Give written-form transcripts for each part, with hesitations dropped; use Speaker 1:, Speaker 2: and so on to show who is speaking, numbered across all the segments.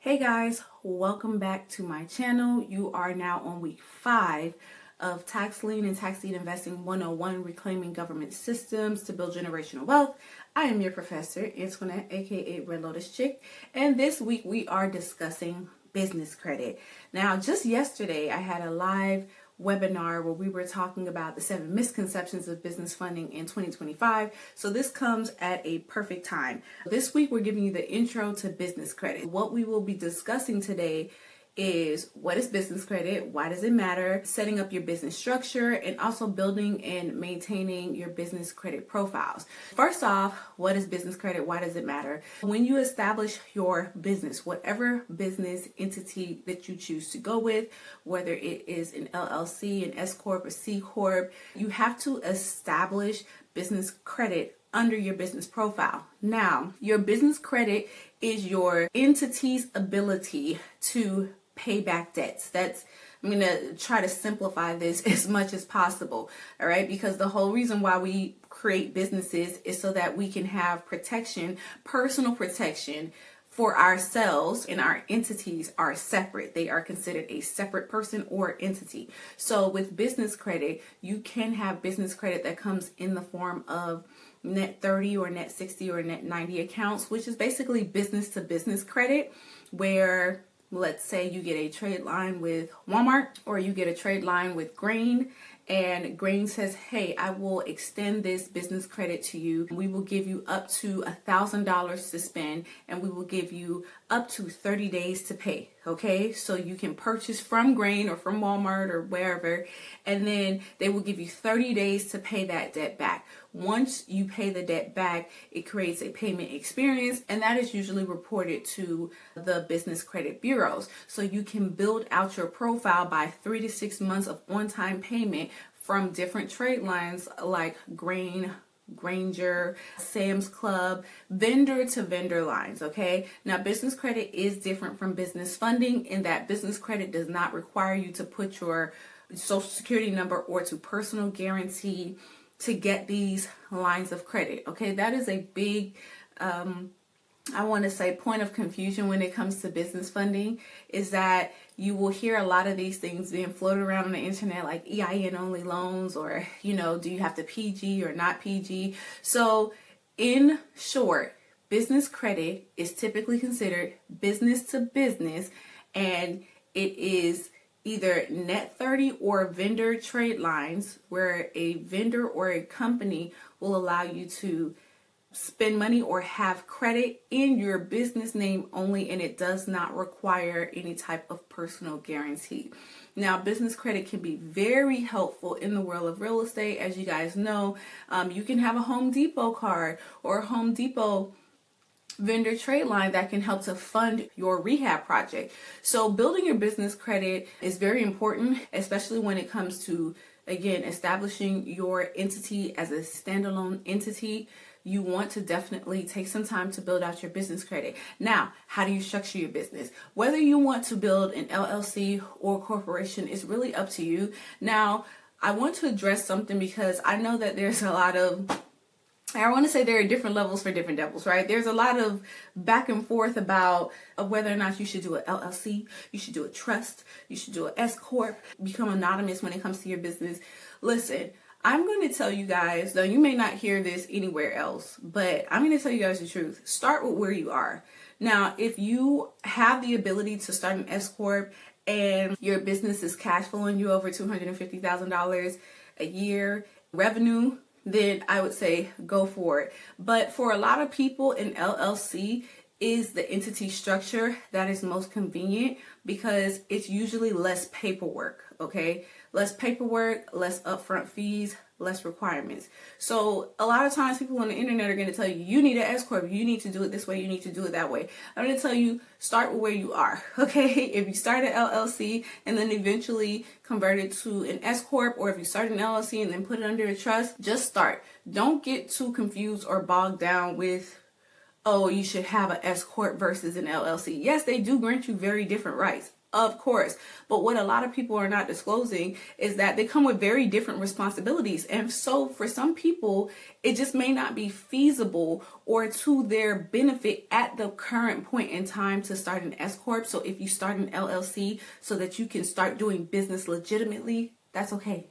Speaker 1: Hey guys, welcome back to my channel. You are now on week 5 of Tax Lien and Tax Deed Investing 101, Reclaiming Government Systems to Build Generational Wealth. I am your professor, Antoinette, aka Red Lotus Chick, and this week we are discussing business credit. Now, just yesterday I had a live webinar where we were talking about the 7 misconceptions of business funding in 2025. So this comes at a perfect time. This week we're giving you the intro to business credit. What we will be discussing today is what is business credit, why does it matter, setting up your business structure, and also building and maintaining your business credit profiles. First off, what is business credit? Why does it matter? When you establish your business, whatever business entity that you choose to go with, whether it is an LLC, an S Corp, a C Corp, you have to establish business credit under your business profile. Now, your business credit is your entity's ability to pay back debts. I'm going to try to simplify this as much as possible, all right? Because the whole reason why we create businesses is so that we can have protection, personal protection for ourselves, and our entities are separate. They are considered a separate person or entity. So with business credit, you can have business credit that comes in the form of net 30 or net 60 or net 90 accounts, which is basically business to business credit, where let's say you get a trade line with Walmart or you get a trade line with Grain, and Grain says, hey, I will extend this business credit to you. We will give you up to $1,000 to spend, and we will give you up to 30 days to pay. Okay, so you can purchase from Grain or from Walmart or wherever, and then they will give you 30 days to pay that debt back. Once you pay the debt back, it creates a payment experience, and that is usually reported to the business credit bureaus. So you can build out your profile by 3 to 6 months of on-time payment from different trade lines like Grain, Granger, Sam's Club, vendor to vendor lines. Okay, now business credit is different from business funding in that business credit does not require you to put your social security number or to personal guarantee to get these lines of credit. Okay, that is a big I want to say point of confusion when it comes to business funding, is that you will hear a lot of these things being floated around on the internet, like EIN only loans, or, do you have to PG or not PG? So in short, business credit is typically considered business to business, and it is either net 30 or vendor trade lines, where a vendor or a company will allow you to spend money or have credit in your business name only, and it does not require any type of personal guarantee. Now, business credit can be very helpful in the world of real estate. As you guys know, you can have a Home Depot card or a Home Depot vendor trade line that can help to fund your rehab project. So building your business credit is very important, especially when it comes to, again, establishing your entity as a standalone entity. You want to definitely take some time to build out your business credit. Now, how do you structure your business? Whether you want to build an LLC or corporation is really up to you. Now, I want to address something because I know that there's a lot of, I want to say there are different levels for different devils, right? There's a lot of back and forth about whether or not you should do an LLC, you should do a trust, you should do an S Corp, become anonymous when it comes to your business. Listen, I'm going to tell you guys, though you may not hear this anywhere else, but I'm going to tell you guys the truth. Start with where you are. Now, if you have the ability to start an S Corp and your business is cash flowing you over $250,000 a year revenue, then I would say go for it. But for a lot of people, an LLC is the entity structure that is most convenient because it's usually less paperwork, okay? Less paperwork, less upfront fees, less requirements. So a lot of times people on the internet are going to tell you, you need an S Corp, you need to do it this way, you need to do it that way. I'm going to tell you, start with where you are, okay? If you start an LLC and then eventually convert it to an S Corp, or if you start an LLC and then put it under a trust, just start. Don't get too confused or bogged down with oh, you should have an S corp versus an LLC. Yes, they do grant you very different rights, of course. But what a lot of people are not disclosing is that they come with very different responsibilities. And so for some people, it just may not be feasible or to their benefit at the current point in time to start an S corp. So if you start an LLC so that you can start doing business legitimately, that's okay.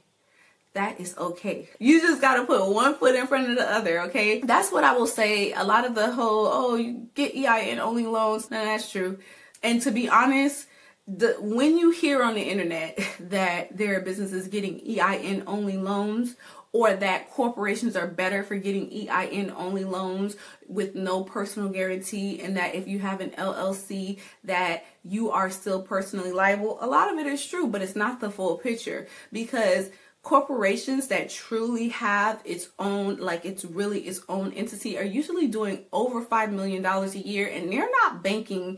Speaker 1: That is okay. You just got to put one foot in front of the other, okay? That's what I will say. A lot of the whole, oh, you get EIN only loans. No, that's true. And to be honest, when you hear on the internet that there are businesses getting EIN only loans, or that corporations are better for getting EIN only loans with no personal guarantee, and that if you have an LLC that you are still personally liable, a lot of it is true, but it's not the full picture, because corporations that truly have its own, like it's really its own entity, are usually doing over $5 million a year, and they're not banking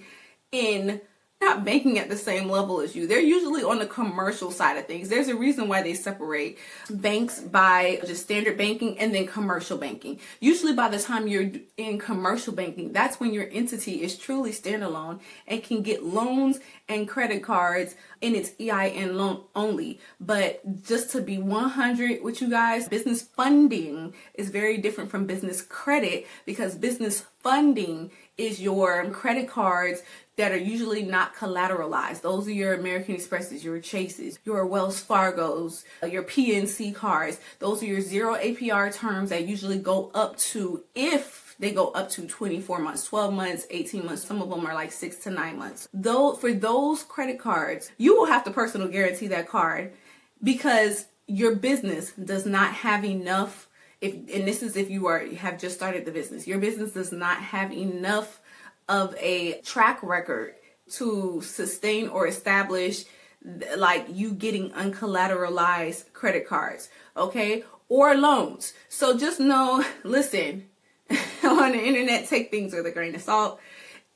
Speaker 1: at the same level as you. They're usually on the commercial side of things. There's a reason why they separate banks by just standard banking and then commercial banking. Usually by the time you're in commercial banking, that's when your entity is truly standalone and can get loans and credit cards in its EIN loan only. But just to be 100 with you guys, business funding is very different from business credit, because business funding is your credit cards that are usually not collateralized. Those are your American Expresses, your Chases, your Wells Fargos, your PNC cards. Those are your zero APR terms that usually go up to, if they go up to 24 months, 12 months, 18 months. Some of them are like 6 to 9 months. Though for those credit cards, you will have to personal guarantee that card, because your business does not have enough. And this is if you have just started the business, your business does not have enough of a track record to sustain or establish like you getting uncollateralized credit cards, okay, or loans. So just know, listen, on the internet, take things with a grain of salt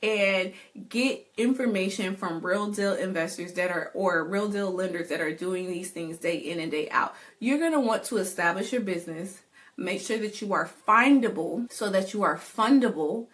Speaker 1: and get information from real deal investors or real deal lenders that are doing these things day in and day out. You're going to want to establish your business. Make sure that you are findable so that you are fundable.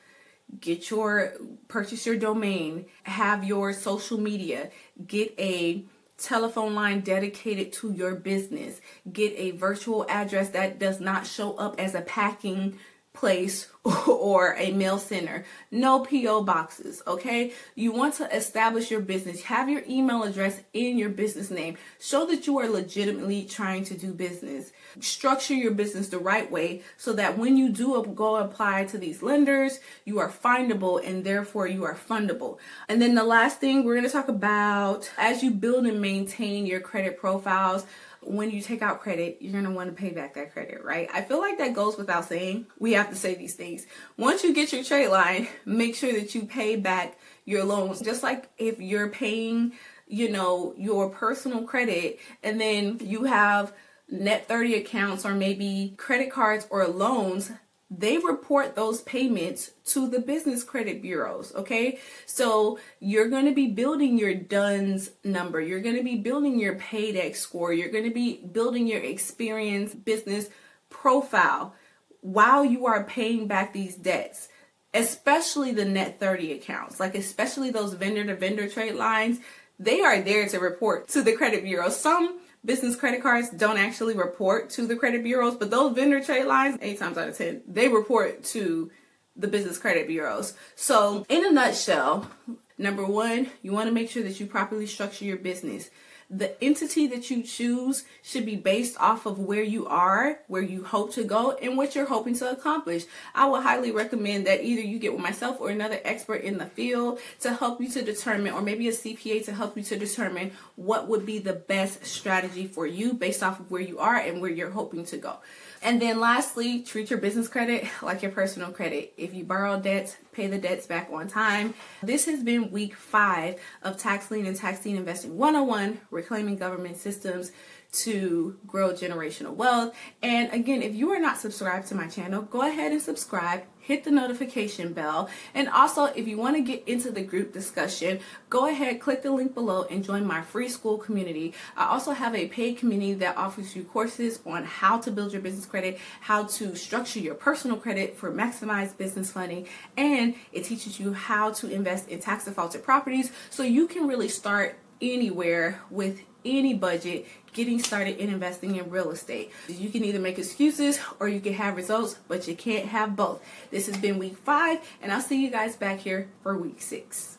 Speaker 1: Purchase your domain, have your social media, get a telephone line dedicated to your business, get a virtual address that does not show up as a packing place or a mail center. No PO boxes, okay? You want to establish your business. Have your email address in your business name. Show that you are legitimately trying to do business. Structure your business the right way so that when you do go apply to these lenders, you are findable and therefore you are fundable. And then the last thing we're going to talk about, as you build and maintain your credit profiles, when you take out credit, you're going to want to pay back that credit, right? I feel like that goes without saying. We have to say these things. Once you get your trade line, make sure that you pay back your loans. Just like if you're paying, your personal credit, and then you have net 30 accounts or maybe credit cards or loans, they report those payments to the business credit bureaus, okay? So you're going to be building your DUNS number. You're going to be building your Paydex score. You're going to be building your experience business profile while you are paying back these debts, especially the net 30 accounts, like especially those vendor-to-vendor trade lines. They are there to report to the credit bureau. Some business credit cards don't actually report to the credit bureaus, but those vendor trade lines, 8 times out of 10, they report to the business credit bureaus. So in a nutshell, number one, you want to make sure that you properly structure your business. The entity that you choose should be based off of where you are, where you hope to go, and what you're hoping to accomplish. I would highly recommend that either you get with myself or another expert in the field to help you to determine, or maybe a CPA to help you to determine what would be the best strategy for you based off of where you are and where you're hoping to go. And then lastly, treat your business credit like your personal credit. If you borrow debts, pay the debts back on time. This has been week 5 of Tax Lien and Tax Deed Investing 101, Reclaiming Government Systems. to grow generational wealth. And again, if you are not subscribed to my channel, go ahead and subscribe, hit the notification bell. And also, if you want to get into the group discussion, go ahead, click the link below and join my free school community. I also have a paid community that offers you courses on how to build your business credit, how to structure your personal credit for maximized business funding, and it teaches you how to invest in tax defaulted properties so you can really start anywhere with any budget, getting started in investing in real estate. You can either make excuses or you can have results, but you can't have both. This has been week 5, and I'll see you guys back here for week 6.